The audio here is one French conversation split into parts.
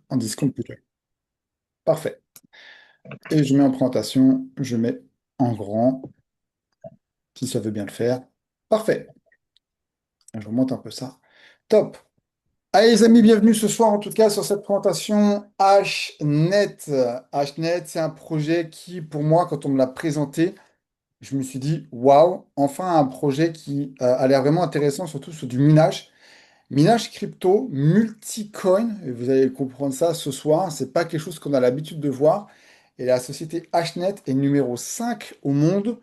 En discount plutôt. Parfait. Et je mets en présentation, je mets en grand, si ça veut bien le faire. Parfait. Je remonte un peu ça. Top. Allez les amis, bienvenue ce soir en tout cas sur cette présentation HNet. HNet, c'est un projet qui, pour moi, quand on me l'a présenté, je me suis dit, waouh, enfin un projet qui a l'air vraiment intéressant, surtout sur du minage. Minage crypto, multi-coin, et vous allez comprendre ça ce soir, c'est pas quelque chose qu'on a l'habitude de voir. Et la société HNet est numéro 5 au monde,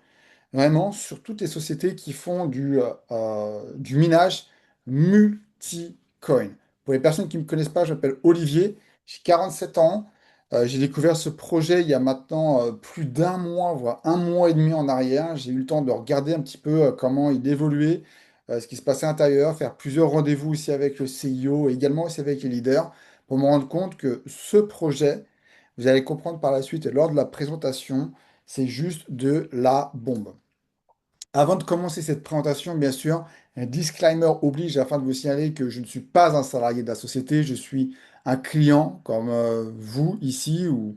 vraiment, sur toutes les sociétés qui font du minage multi-coin. Pour les personnes qui ne me connaissent pas, je m'appelle Olivier, j'ai 47 ans. J'ai découvert ce projet il y a maintenant plus d'un mois, voire un mois et demi en arrière. J'ai eu le temps de regarder un petit peu comment il évoluait, ce qui se passait à l'intérieur, faire plusieurs rendez-vous aussi avec le CIO et également aussi avec les leaders pour me rendre compte que ce projet, vous allez comprendre par la suite et lors de la présentation, c'est juste de la bombe. Avant de commencer cette présentation, bien sûr, un disclaimer oblige afin de vous signaler que je ne suis pas un salarié de la société, je suis un client comme vous ici ou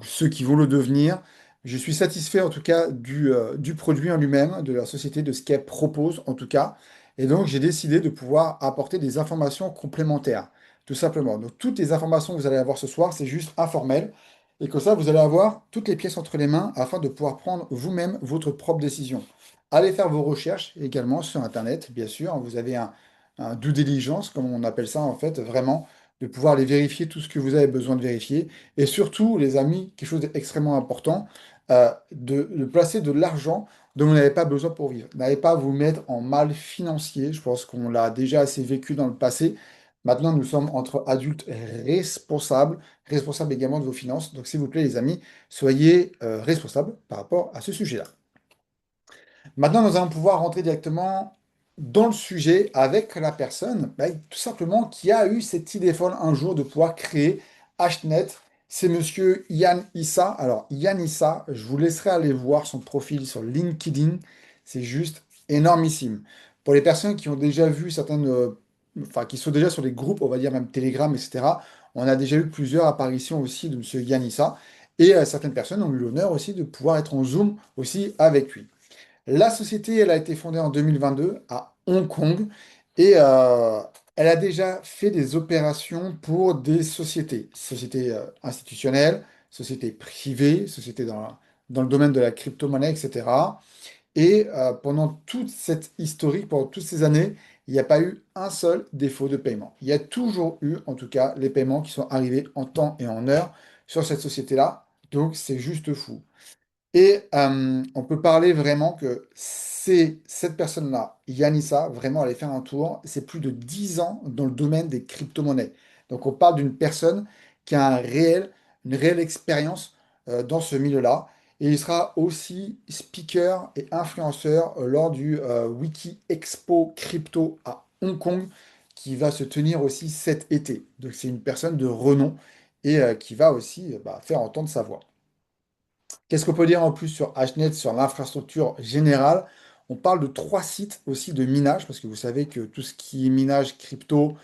ceux qui vont le devenir. Je suis satisfait en tout cas du produit en lui-même, de la société, de ce qu'elle propose en tout cas. Et donc j'ai décidé de pouvoir apporter des informations complémentaires, tout simplement. Donc toutes les informations que vous allez avoir ce soir, c'est juste informel. Et comme ça, vous allez avoir toutes les pièces entre les mains afin de pouvoir prendre vous-même votre propre décision. Allez faire vos recherches également sur Internet, bien sûr. Vous avez un due diligence, comme on appelle ça en fait, vraiment, de pouvoir les vérifier tout ce que vous avez besoin de vérifier. Et surtout, les amis, quelque chose d'extrêmement important, de placer de l'argent dont vous n'avez pas besoin pour vivre. N'allez pas vous mettre en mal financier. Je pense qu'on l'a déjà assez vécu dans le passé. Maintenant, nous sommes entre adultes responsables, responsables également de vos finances. Donc, s'il vous plaît, les amis, soyez responsables par rapport à ce sujet-là. Maintenant, nous allons pouvoir rentrer directement dans le sujet avec la personne, tout simplement, qui a eu cette idée folle un jour de pouvoir créer HNet. C'est monsieur Yann Issa. Alors, Yann Issa, je vous laisserai aller voir son profil sur LinkedIn. C'est juste énormissime. Pour les personnes qui ont déjà vu certaines, enfin, qui sont déjà sur les groupes, on va dire même Telegram, etc., on a déjà eu plusieurs apparitions aussi de monsieur Yann Issa. Et certaines personnes ont eu l'honneur aussi de pouvoir être en Zoom aussi avec lui. La société, elle a été fondée en 2022 à Hong Kong et elle a déjà fait des opérations pour des sociétés, sociétés institutionnelles, sociétés privées, sociétés dans le domaine de la crypto-monnaie, etc. Et pendant toute cette historique, pendant toutes ces années, il n'y a pas eu un seul défaut de paiement. Il y a toujours eu, en tout cas, les paiements qui sont arrivés en temps et en heure sur cette société-là. Donc, c'est juste fou. Et on peut parler vraiment que c'est cette personne-là, Yanissa, vraiment aller faire un tour. C'est plus de 10 ans dans le domaine des crypto-monnaies. Donc on parle d'une personne qui a une réelle expérience dans ce milieu-là. Et il sera aussi speaker et influenceur lors du Wiki Expo Crypto à Hong Kong qui va se tenir aussi cet été. Donc c'est une personne de renom et qui va aussi faire entendre sa voix. Qu'est-ce qu'on peut dire en plus sur HNet, sur l'infrastructure générale? On parle de trois sites aussi de minage, parce que vous savez que tout ce qui est minage crypto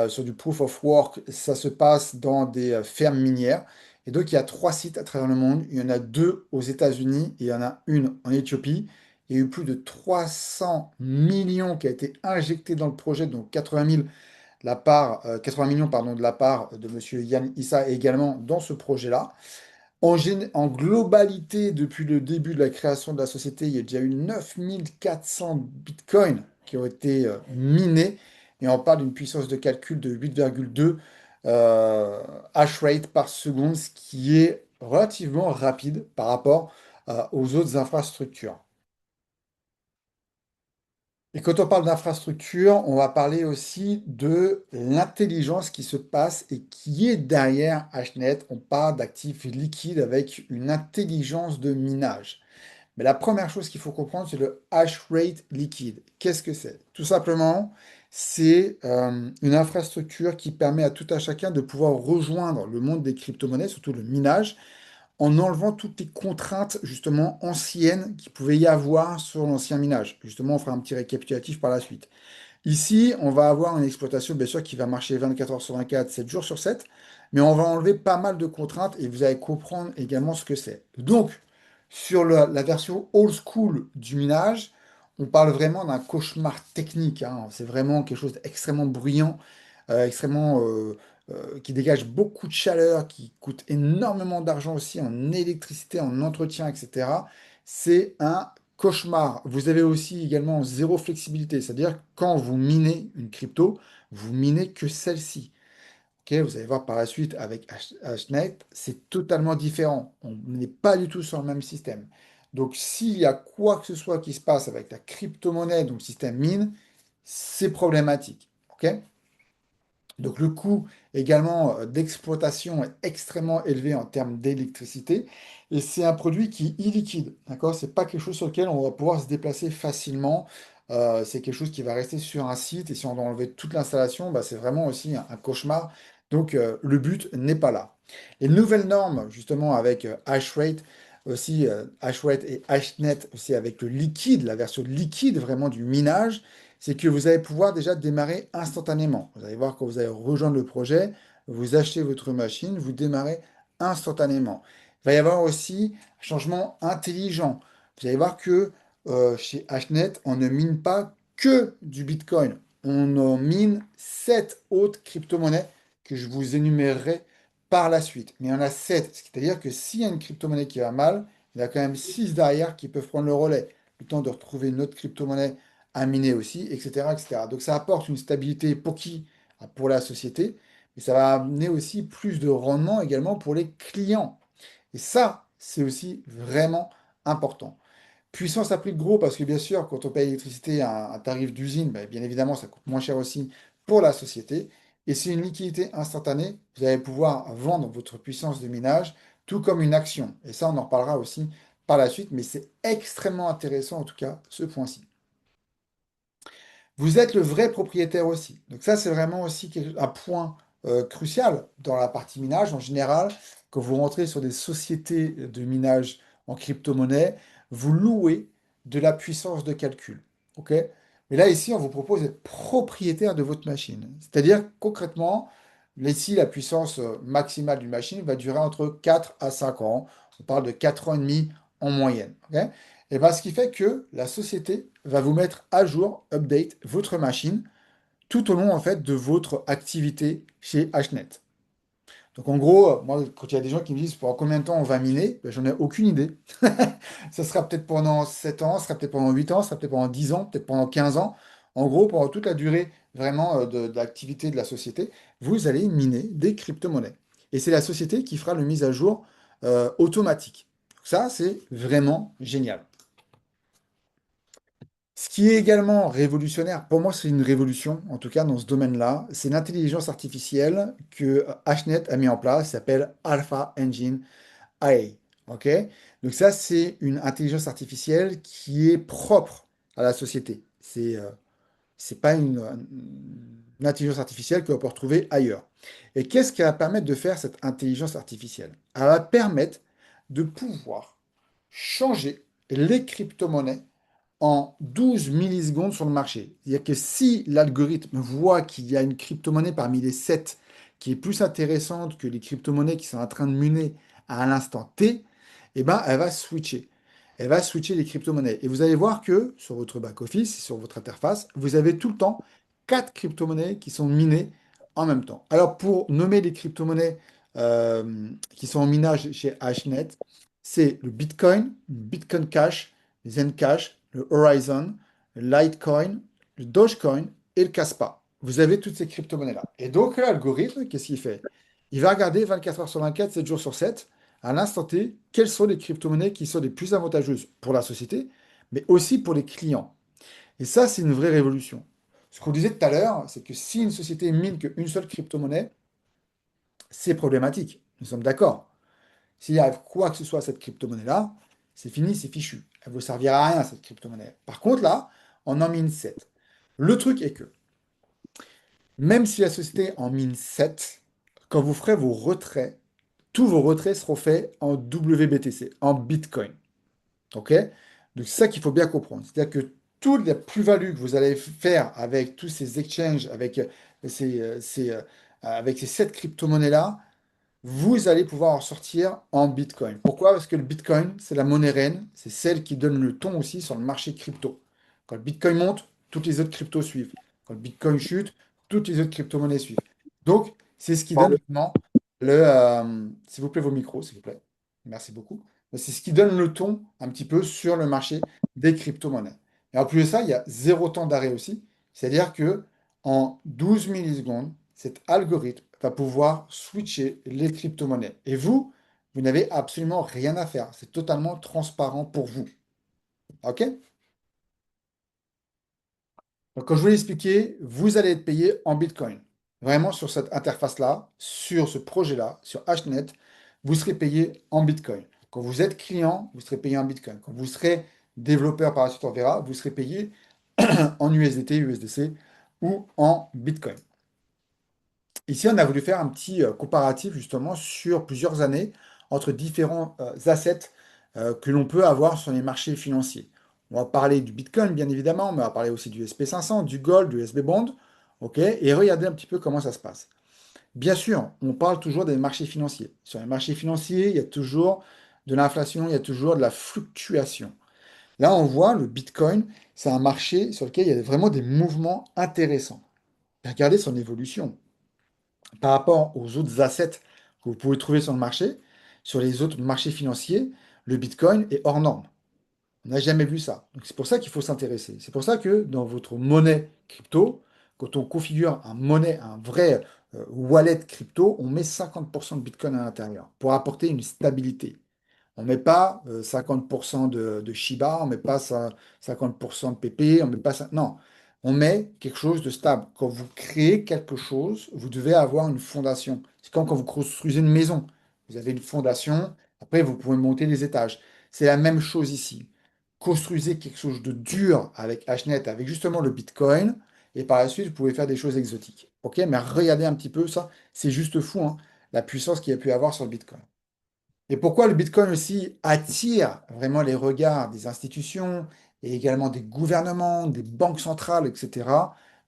sur du proof of work, ça se passe dans des fermes minières. Et donc, il y a trois sites à travers le monde. Il y en a deux aux États-Unis et il y en a une en Éthiopie. Il y a eu plus de 300 millions qui a été injectés dans le projet, donc 80 000 80 millions pardon, de la part de Monsieur Yann Issa également dans ce projet-là. En globalité, depuis le début de la création de la société, il y a déjà eu 9400 bitcoins qui ont été minés. Et on parle d'une puissance de calcul de 8,2 hash rate par seconde, ce qui est relativement rapide par rapport aux autres infrastructures. Et quand on parle d'infrastructure, on va parler aussi de l'intelligence qui se passe et qui est derrière HNet. On parle d'actifs liquides avec une intelligence de minage. Mais la première chose qu'il faut comprendre, c'est le hash rate liquide. Qu'est-ce que c'est? Tout simplement, c'est une infrastructure qui permet à tout un chacun de pouvoir rejoindre le monde des crypto-monnaies, surtout le minage, en enlevant toutes les contraintes justement anciennes qu'il pouvait y avoir sur l'ancien minage. Justement, on fera un petit récapitulatif par la suite. Ici, on va avoir une exploitation, bien sûr, qui va marcher 24 heures sur 24, 7 jours sur 7, mais on va enlever pas mal de contraintes et vous allez comprendre également ce que c'est. Donc, sur la version old school du minage, on parle vraiment d'un cauchemar technique, hein. C'est vraiment quelque chose d'extrêmement bruyant, extrêmement, qui dégage beaucoup de chaleur, qui coûte énormément d'argent aussi en électricité, en entretien, etc. C'est un cauchemar. Vous avez aussi également zéro flexibilité, c'est-à-dire quand vous minez une crypto, vous minez que celle-ci. Ok, vous allez voir par la suite avec Hashnet, c'est totalement différent. On n'est pas du tout sur le même système. Donc s'il y a quoi que ce soit qui se passe avec la crypto-monnaie, donc le système mine, c'est problématique. Ok? Donc le coût également d'exploitation est extrêmement élevé en termes d'électricité et c'est un produit qui est illiquide. D'accord? C'est pas quelque chose sur lequel on va pouvoir se déplacer facilement. C'est quelque chose qui va rester sur un site et si on doit enlever toute l'installation, bah, c'est vraiment aussi un cauchemar. Donc le but n'est pas là. Les nouvelles normes justement avec Hashrate aussi, Hashrate et Hashnet aussi avec le liquide, la version liquide vraiment du minage, c'est que vous allez pouvoir déjà démarrer instantanément. Vous allez voir quand vous allez rejoindre le projet, vous achetez votre machine, vous démarrez instantanément. Il va y avoir aussi un changement intelligent. Vous allez voir que chez Hashnet, on ne mine pas que du Bitcoin. On en mine 7 autres crypto-monnaies que je vous énumérerai par la suite. Mais il y en a 7, c'est-à-dire que s'il y a une crypto-monnaie qui va mal, il y a quand même 6 derrière qui peuvent prendre le relais. Le temps de retrouver une autre crypto-monnaie à miner aussi, etc., etc. Donc ça apporte une stabilité pour qui? Pour la société, mais ça va amener aussi plus de rendement également pour les clients. Et ça, c'est aussi vraiment important. Puissance à prix de gros, parce que bien sûr, quand on paye l'électricité à un tarif d'usine, ben, bien évidemment, ça coûte moins cher aussi pour la société. Et c'est une liquidité instantanée. Vous allez pouvoir vendre votre puissance de minage, tout comme une action. Et ça, on en reparlera aussi par la suite, mais c'est extrêmement intéressant en tout cas, ce point-ci. Vous êtes le vrai propriétaire aussi. Donc ça, c'est vraiment aussi un point crucial dans la partie minage. En général, quand vous rentrez sur des sociétés de minage en crypto-monnaie, vous louez de la puissance de calcul. OK? Mais là, ici, on vous propose d'être propriétaire de votre machine. C'est-à-dire, concrètement, ici, la puissance maximale d'une machine va durer entre 4 à 5 ans. On parle de 4 ans et demi en moyenne. OK? Et bien, ce qui fait que la société va vous mettre à jour, update votre machine tout au long en fait de votre activité chez Hnet. Donc en gros, moi, quand il y a des gens qui me disent pendant combien de temps on va miner, ben, j'en ai aucune idée. Ça sera peut-être pendant 7 ans, ça sera peut-être pendant 8 ans, ça sera peut-être pendant 10 ans, peut-être pendant 15 ans. En gros, pendant toute la durée vraiment de l'activité de la société, vous allez miner des crypto-monnaies. Et c'est la société qui fera le mise à jour automatique. Ça, c'est vraiment génial. Ce qui est également révolutionnaire, pour moi c'est une révolution, en tout cas dans ce domaine-là, c'est l'intelligence artificielle que Hnet a mis en place, qui s'appelle Alpha Engine AI. Ok? Donc ça c'est une intelligence artificielle qui est propre à la société. C'est pas une intelligence artificielle que l'on peut retrouver ailleurs. Et qu'est-ce qu'elle va permettre de faire cette intelligence artificielle? Elle va permettre de pouvoir changer les crypto-monnaies en 12 millisecondes sur le marché. C'est-à-dire que si l'algorithme voit qu'il y a une crypto-monnaie parmi les 7 qui est plus intéressante que les crypto-monnaies qui sont en train de miner à l'instant T, eh ben, elle va switcher. Elle va switcher les crypto-monnaies. Et vous allez voir que sur votre back-office, sur votre interface, vous avez tout le temps 4 crypto-monnaies qui sont minées en même temps. Alors, pour nommer les crypto-monnaies qui sont en minage chez Hashnet, c'est le Bitcoin, le Bitcoin Cash, Zencash, le Horizon, le Litecoin, le Dogecoin et le Kaspa. Vous avez toutes ces crypto-monnaies-là. Et donc, l'algorithme, qu'est-ce qu'il fait? Il va regarder 24 heures sur 24, 7 jours sur 7, à l'instant T, quelles sont les crypto-monnaies qui sont les plus avantageuses pour la société, mais aussi pour les clients. Et ça, c'est une vraie révolution. Ce qu'on disait tout à l'heure, c'est que si une société mine qu'une seule crypto-monnaie, c'est problématique. Nous sommes d'accord. S'il y a quoi que ce soit à cette crypto-monnaie-là, c'est fini, c'est fichu. Elle ne vous servira à rien, cette crypto-monnaie. Par contre, là, on en mine 7. Le truc est que, même si la société en mine 7, quand vous ferez vos retraits, tous vos retraits seront faits en WBTC, en Bitcoin. OK? Donc, c'est ça qu'il faut bien comprendre. C'est-à-dire que toute la plus-value que vous allez faire avec tous ces exchanges, avec ces 7 crypto-monnaies-là, vous allez pouvoir en sortir en Bitcoin. Pourquoi? Parce que le Bitcoin, c'est la monnaie reine, c'est celle qui donne le ton aussi sur le marché crypto. Quand le Bitcoin monte, toutes les autres cryptos suivent. Quand le Bitcoin chute, toutes les autres crypto-monnaies suivent. Donc, c'est ce qui donne vraiment s'il vous plaît, vos micros, s'il vous plaît. Merci beaucoup. C'est ce qui donne le ton un petit peu sur le marché des crypto-monnaies. Et en plus de ça, il y a zéro temps d'arrêt aussi. C'est-à-dire que en 12 millisecondes, cet algorithme va pouvoir switcher les crypto-monnaies. Et vous, vous n'avez absolument rien à faire. C'est totalement transparent pour vous. OK? Donc, comme je vous l'ai expliqué, vous allez être payé en Bitcoin. Vraiment, sur cette interface-là, sur ce projet-là, sur HNet, vous serez payé en Bitcoin. Quand vous êtes client, vous serez payé en Bitcoin. Quand vous serez développeur, par la suite, on verra, vous serez payé en USDT, USDC ou en Bitcoin. Ici, on a voulu faire un petit comparatif justement sur plusieurs années entre différents assets que l'on peut avoir sur les marchés financiers. On va parler du Bitcoin, bien évidemment, mais on va parler aussi du SP500, du Gold, du SB Bond, ok? Et regardez un petit peu comment ça se passe. Bien sûr, on parle toujours des marchés financiers. Sur les marchés financiers, il y a toujours de l'inflation, il y a toujours de la fluctuation. Là, on voit le Bitcoin, c'est un marché sur lequel il y a vraiment des mouvements intéressants. Regardez son évolution par rapport aux autres assets que vous pouvez trouver sur le marché, sur les autres marchés financiers, le Bitcoin est hors norme. On n'a jamais vu ça. Donc c'est pour ça qu'il faut s'intéresser. C'est pour ça que dans votre monnaie crypto, quand on configure un vrai wallet crypto, on met 50% de Bitcoin à l'intérieur pour apporter une stabilité. On ne met pas 50% de Shiba, on ne met pas 50% de PP, on met pas ça. Non, on met quelque chose de stable. Quand vous créez quelque chose, vous devez avoir une fondation. C'est comme quand vous construisez une maison. Vous avez une fondation, après vous pouvez monter les étages. C'est la même chose ici. Construisez quelque chose de dur avec Hnet, avec justement le Bitcoin, et par la suite, vous pouvez faire des choses exotiques. Ok, mais regardez un petit peu ça, c'est juste fou, hein, la puissance qu'il y a pu avoir sur le Bitcoin. Et pourquoi le Bitcoin aussi attire vraiment les regards des institutions et également des gouvernements, des banques centrales, etc.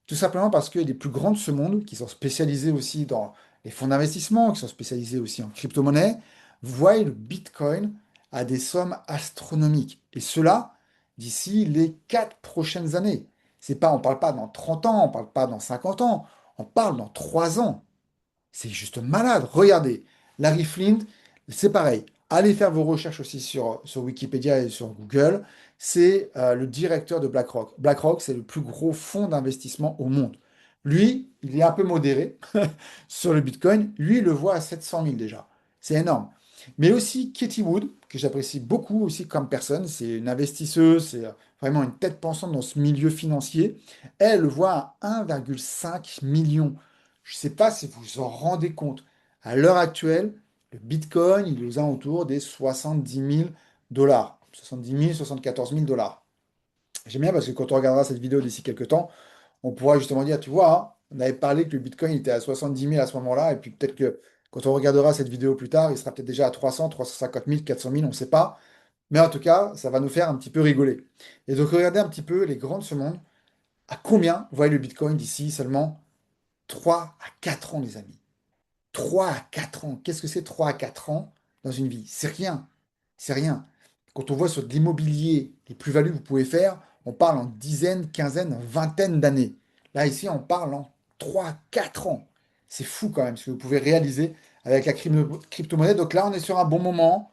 Tout simplement parce que les plus grands de ce monde, qui sont spécialisés aussi dans les fonds d'investissement, qui sont spécialisés aussi en crypto-monnaie, voient le Bitcoin à des sommes astronomiques. Et cela d'ici les 4 prochaines années. C'est pas, on ne parle pas dans 30 ans, on ne parle pas dans 50 ans, on parle dans 3 ans. C'est juste malade. Regardez, Larry Flint, c'est pareil. Allez faire vos recherches aussi sur Wikipédia et sur Google. C'est le directeur de BlackRock. BlackRock, c'est le plus gros fonds d'investissement au monde. Lui, il est un peu modéré sur le Bitcoin. Lui, il le voit à 700 000 déjà. C'est énorme. Mais aussi Katie Wood, que j'apprécie beaucoup aussi comme personne. C'est une investisseuse, c'est vraiment une tête pensante dans ce milieu financier. Elle le voit à 1,5 million. Je ne sais pas si vous vous en rendez compte. À l'heure actuelle, le Bitcoin, il est aux alentours des 70 000 $. 70 000, 74 000 $. J'aime bien parce que quand on regardera cette vidéo d'ici quelques temps, on pourra justement dire, tu vois, hein, on avait parlé que le Bitcoin était à 70 000 à ce moment-là, et puis peut-être que quand on regardera cette vidéo plus tard, il sera peut-être déjà à 300, 350 000, 400 000, on ne sait pas. Mais en tout cas, ça va nous faire un petit peu rigoler. Et donc, regardez un petit peu les grands de ce monde. À combien vous voyez le Bitcoin d'ici seulement 3 à 4 ans, les amis? 3 à 4 ans. Qu'est-ce que c'est 3 à 4 ans dans une vie? C'est rien. C'est rien. Quand on voit sur de l'immobilier les plus-values que vous pouvez faire, on parle en dizaines, quinzaines, vingtaines d'années. Là, ici, on parle en 3 4 ans. C'est fou quand même ce que vous pouvez réaliser avec la crypto-monnaie. Donc là, on est sur un bon moment.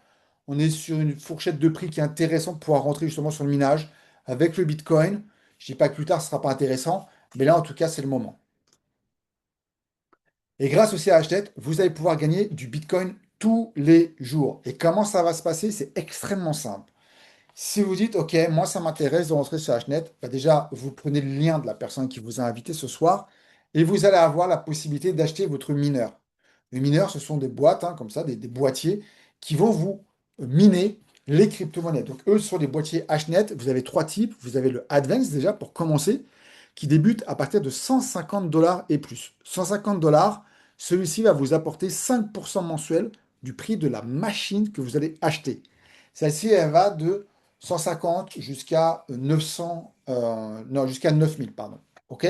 On est sur une fourchette de prix qui est intéressante pour pouvoir rentrer justement sur le minage avec le Bitcoin. Je ne dis pas que plus tard, ce ne sera pas intéressant, mais là, en tout cas, c'est le moment. Et grâce aussi à Hashdet, vous allez pouvoir gagner du Bitcoin tous les jours. Et comment ça va se passer? C'est extrêmement simple. Si vous dites, OK, moi ça m'intéresse de rentrer sur Hashnet, bah déjà, vous prenez le lien de la personne qui vous a invité ce soir et vous allez avoir la possibilité d'acheter votre mineur. Les mineurs, ce sont des boîtes, hein, comme ça, des boîtiers qui vont vous miner les crypto-monnaies. Donc, eux, sur les boîtiers Hashnet, vous avez 3 types. Vous avez le Advance, déjà, pour commencer, qui débute à partir de 150 $ et plus. 150 $, celui-ci va vous apporter 5% mensuel du prix de la machine que vous allez acheter. Celle-ci, elle va de 150 jusqu'à 900 non, jusqu'à 9 000, pardon. OK?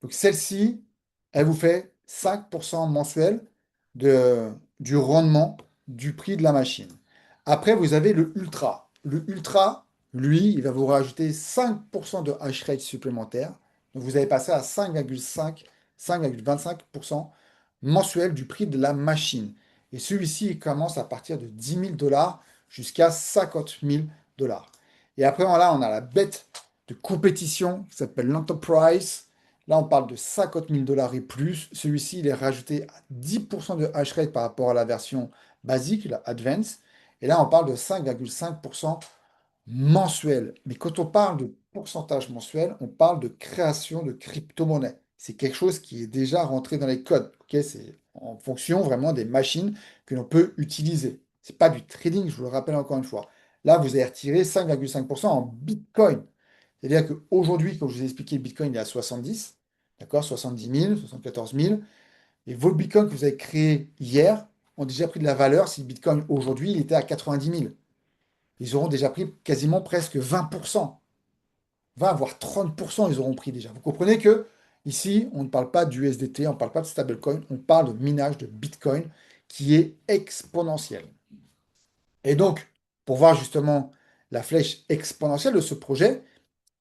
Donc celle-ci, elle vous fait 5% mensuel de, du rendement du prix de la machine. Après, vous avez le Ultra. Le Ultra, lui, il va vous rajouter 5% de hash rate supplémentaire. Donc vous allez passer à 5,25% mensuel du prix de la machine. Et celui-ci, il commence à partir de 10 000 $ jusqu'à 50 000 $. Et après, là, on a la bête de compétition qui s'appelle l'Enterprise. Là, on parle de 50 000 $ et plus. Celui-ci, il est rajouté à 10% de hash rate par rapport à la version basique, la Advance. Et là, on parle de 5,5% mensuel. Mais quand on parle de pourcentage mensuel, on parle de création de crypto-monnaie. C'est quelque chose qui est déjà rentré dans les codes. Ok, c'est en fonction vraiment des machines que l'on peut utiliser. C'est pas du trading, je vous le rappelle encore une fois. Là, vous allez retirer 5,5% en Bitcoin. C'est-à-dire qu'aujourd'hui, comme je vous ai expliqué, le Bitcoin il est à 70, d'accord, 70 000, 74 000. Et vos Bitcoins que vous avez créés hier ont déjà pris de la valeur si le Bitcoin aujourd'hui il était à 90 000. Ils auront déjà pris quasiment presque 20%, 20 voire 30%, ils auront pris déjà. Vous comprenez que ici, on ne parle pas d'USDT, on ne parle pas de stablecoin, on parle de minage de Bitcoin qui est exponentiel. Et donc, pour voir justement la flèche exponentielle de ce projet,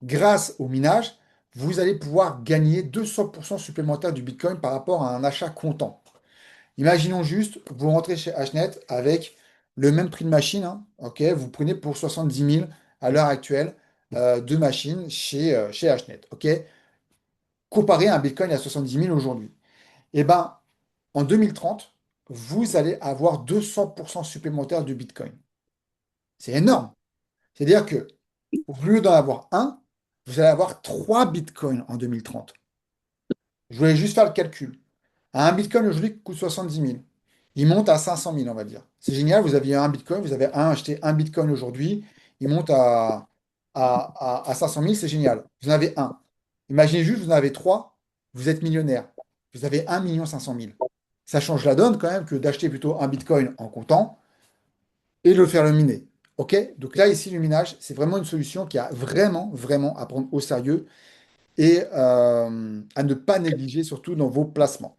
grâce au minage, vous allez pouvoir gagner 200% supplémentaire du Bitcoin par rapport à un achat comptant. Imaginons juste, vous rentrez chez Hnet avec le même prix de machine, hein, ok, vous prenez pour 70 000 à l'heure actuelle de machines chez Hnet, ok, comparé à un Bitcoin à 70 000 aujourd'hui. Eh ben, en 2030, vous allez avoir 200% supplémentaire du Bitcoin. C'est énorme. C'est-à-dire que au lieu d'en avoir un, vous allez avoir 3 Bitcoins en 2030. Je voulais juste faire le calcul. Un Bitcoin aujourd'hui qui coûte 70 000. Il monte à 500 000, on va dire. C'est génial, vous aviez un Bitcoin, vous avez acheté un Bitcoin aujourd'hui, il monte à 500 000, c'est génial. Vous en avez un. Imaginez juste, vous en avez trois, vous êtes millionnaire. Vous avez 1 500 000. Ça change la donne quand même que d'acheter plutôt un Bitcoin en comptant et de le faire le miner. OK? Donc là, ici, le minage, c'est vraiment une solution qui a vraiment, vraiment à prendre au sérieux et à ne pas négliger, surtout dans vos placements.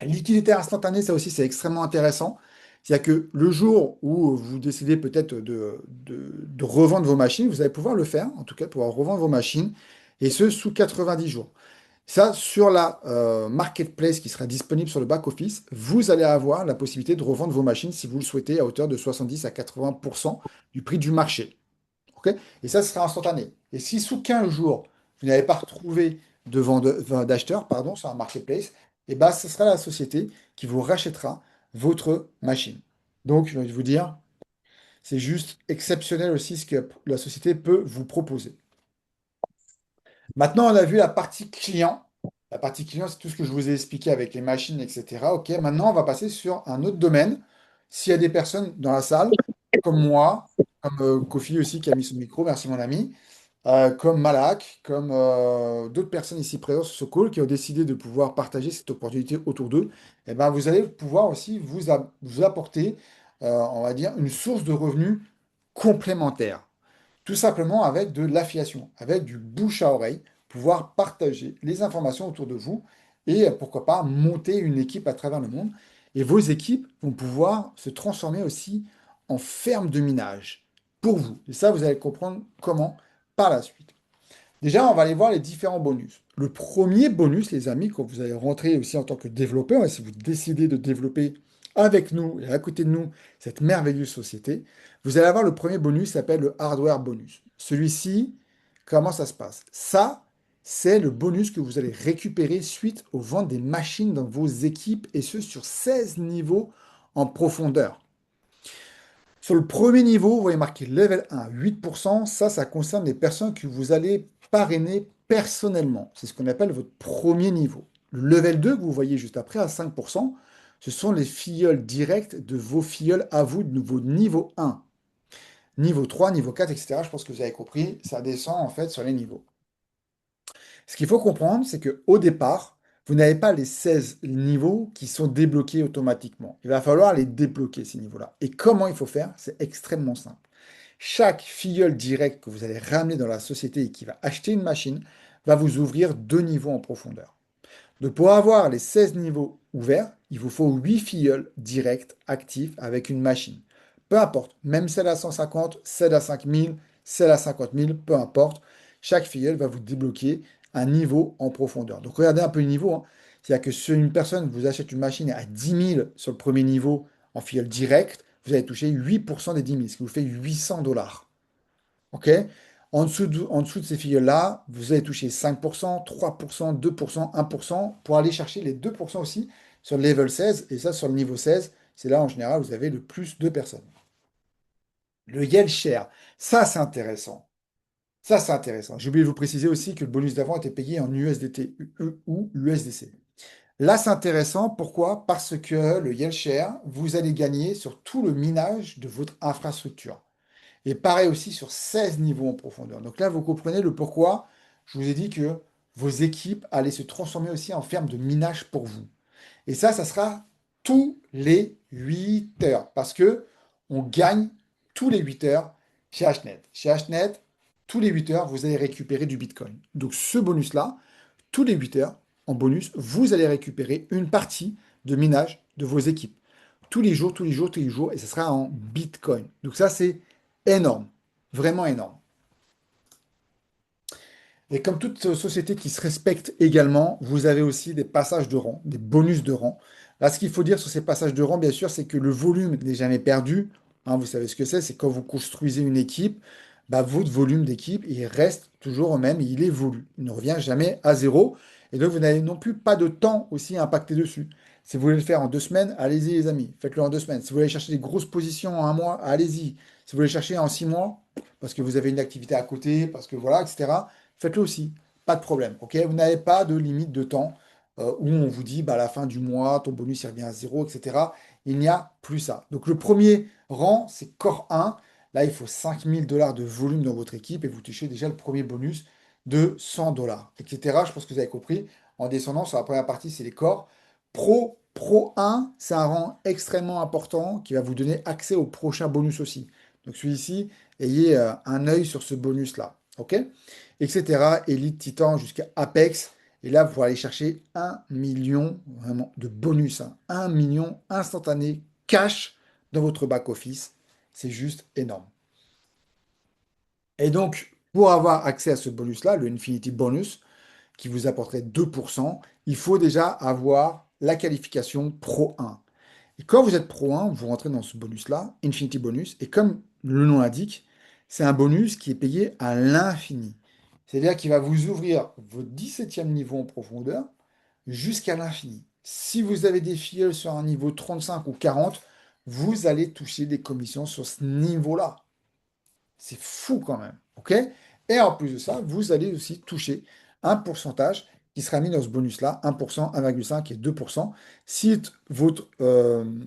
Liquidité instantanée, ça aussi, c'est extrêmement intéressant. C'est-à-dire que le jour où vous décidez peut-être de revendre vos machines, vous allez pouvoir le faire, en tout cas, pouvoir revendre vos machines, et ce, sous 90 jours. Ça, sur la marketplace qui sera disponible sur le back-office, vous allez avoir la possibilité de revendre vos machines si vous le souhaitez à hauteur de 70 à 80% du prix du marché. OK? Et ça, ce sera instantané. Et si sous 15 jours, vous n'avez pas retrouvé d'acheteurs pardon, sur un marketplace, et ben, ce sera la société qui vous rachètera votre machine. Donc, je vais vous dire, c'est juste exceptionnel aussi ce que la société peut vous proposer. Maintenant, on a vu la partie client. La partie client, c'est tout ce que je vous ai expliqué avec les machines, etc. OK, maintenant, on va passer sur un autre domaine. S'il y a des personnes dans la salle, comme moi, comme Kofi aussi qui a mis son micro, merci mon ami, comme Malak, comme d'autres personnes ici présentes sur ce call qui ont décidé de pouvoir partager cette opportunité autour d'eux, eh ben, vous allez pouvoir aussi vous apporter, on va dire, une source de revenus complémentaire. Tout simplement avec de l'affiliation, avec du bouche à oreille, pouvoir partager les informations autour de vous et pourquoi pas monter une équipe à travers le monde. Et vos équipes vont pouvoir se transformer aussi en ferme de minage pour vous. Et ça, vous allez comprendre comment par la suite. Déjà, on va aller voir les différents bonus. Le premier bonus, les amis, quand vous allez rentrer aussi en tant que développeur, et si vous décidez de développer avec nous et à côté de nous cette merveilleuse société, vous allez avoir le premier bonus qui s'appelle le hardware bonus. Celui-ci, comment ça se passe? Ça, c'est le bonus que vous allez récupérer suite aux ventes des machines dans vos équipes, et ce sur 16 niveaux en profondeur. Sur le premier niveau, vous voyez marqué level 1, 8%. Ça concerne les personnes que vous allez parrainer personnellement. C'est ce qu'on appelle votre premier niveau. Le level 2 que vous voyez juste après à 5%, ce sont les filleuls directs de vos filleuls à vous de vos niveau 1. Niveau 3, niveau 4, etc. Je pense que vous avez compris, ça descend en fait sur les niveaux. Ce qu'il faut comprendre, c'est qu'au départ, vous n'avez pas les 16 niveaux qui sont débloqués automatiquement. Il va falloir les débloquer, ces niveaux-là. Et comment il faut faire? C'est extrêmement simple. Chaque filleul direct que vous allez ramener dans la société et qui va acheter une machine va vous ouvrir 2 niveaux en profondeur. Donc pour avoir les 16 niveaux ouverts, il vous faut 8 filleuls directs actifs avec une machine. Peu importe, même celle à 150, celle à 5000, celle à 50 000, peu importe, chaque filleul va vous débloquer un niveau en profondeur. Donc regardez un peu le niveau, hein. C'est-à-dire que si une personne vous achète une machine à 10 000 sur le premier niveau en filleul direct, vous allez toucher 8% des 10 000, ce qui vous fait 800 $. OK? En dessous de ces filles-là, vous allez toucher 5%, 3%, 2%, 1% pour aller chercher les 2% aussi sur le level 16. Et ça, sur le niveau 16, c'est là en général vous avez le plus de personnes. Le Yale Share, ça c'est intéressant. Ça c'est intéressant. J'ai oublié de vous préciser aussi que le bonus d'avant était payé en USDT ou USDC. Là c'est intéressant. Pourquoi? Parce que le Yale Share, vous allez gagner sur tout le minage de votre infrastructure. Et pareil aussi sur 16 niveaux en profondeur. Donc là, vous comprenez le pourquoi je vous ai dit que vos équipes allaient se transformer aussi en ferme de minage pour vous. Et ça sera tous les 8 heures. Parce que on gagne tous les 8 heures chez Hnet. Chez Hnet, tous les 8 heures, vous allez récupérer du Bitcoin. Donc ce bonus-là, tous les 8 heures, en bonus, vous allez récupérer une partie de minage de vos équipes. Tous les jours, tous les jours, tous les jours, et ce sera en Bitcoin. Donc ça, c'est énorme, vraiment énorme. Et comme toute société qui se respecte également, vous avez aussi des passages de rang, des bonus de rang. Là, ce qu'il faut dire sur ces passages de rang, bien sûr, c'est que le volume n'est jamais perdu. Hein, vous savez ce que c'est quand vous construisez une équipe, bah, votre volume d'équipe, il reste toujours au même, il évolue. Il ne revient jamais à zéro. Et donc, vous n'avez non plus pas de temps aussi à impacter dessus. Si vous voulez le faire en 2 semaines, allez-y les amis, faites-le en 2 semaines. Si vous voulez chercher des grosses positions en un mois, allez-y. Si vous voulez chercher en 6 mois, parce que vous avez une activité à côté, parce que voilà, etc., faites-le aussi, pas de problème. Ok, vous n'avez pas de limite de temps où on vous dit bah, à la fin du mois, ton bonus il revient à zéro, etc. Il n'y a plus ça. Donc le premier rang, c'est Core 1. Là, il faut 5000 $ de volume dans votre équipe et vous touchez déjà le premier bonus de 100 $, etc. Je pense que vous avez compris. En descendant sur la première partie, c'est les corps. Pro 1, c'est un rang extrêmement important qui va vous donner accès au prochain bonus aussi. Donc celui-ci, ayez un œil sur ce bonus-là. OK? Etc. Elite Titan jusqu'à Apex. Et là, vous pourrez aller chercher 1 million vraiment de bonus. 1 million instantané cash dans votre back-office. C'est juste énorme. Et donc, pour avoir accès à ce bonus-là, le Infinity Bonus, qui vous apporterait 2%, il faut déjà avoir la qualification Pro 1. Et quand vous êtes Pro 1, vous rentrez dans ce bonus-là, Infinity Bonus, et comme le nom l'indique, c'est un bonus qui est payé à l'infini. C'est-à-dire qu'il va vous ouvrir votre 17e niveau en profondeur jusqu'à l'infini. Si vous avez des filles sur un niveau 35 ou 40, vous allez toucher des commissions sur ce niveau-là. C'est fou quand même. OK? Et en plus de ça, vous allez aussi toucher un pourcentage qui sera mis dans ce bonus-là, 1%, 1,5 et 2%. Si votre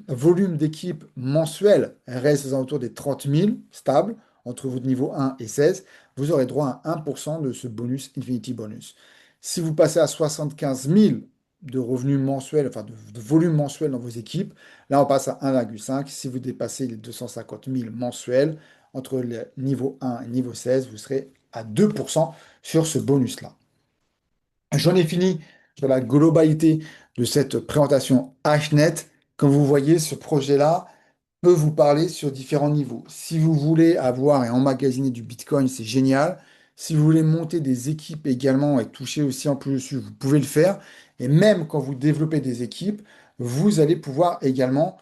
volume d'équipe mensuel reste aux alentours des 30 000 stable, entre votre niveau 1 et 16, vous aurez droit à 1% de ce bonus Infinity Bonus. Si vous passez à 75 000 de revenus mensuels, enfin de volume mensuel dans vos équipes, là on passe à 1,5. Si vous dépassez les 250 000 mensuels, entre le niveau 1 et niveau 16, vous serez à 2% sur ce bonus-là. J'en ai fini sur la globalité de cette présentation HNet. Comme vous voyez, ce projet-là peut vous parler sur différents niveaux. Si vous voulez avoir et emmagasiner du Bitcoin, c'est génial. Si vous voulez monter des équipes également et toucher aussi en plus dessus, vous pouvez le faire. Et même quand vous développez des équipes, vous allez pouvoir également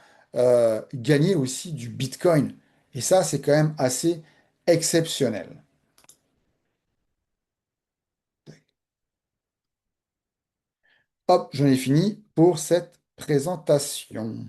gagner aussi du Bitcoin. Et ça, c'est quand même assez exceptionnel. Hop, j'en ai fini pour cette présentation.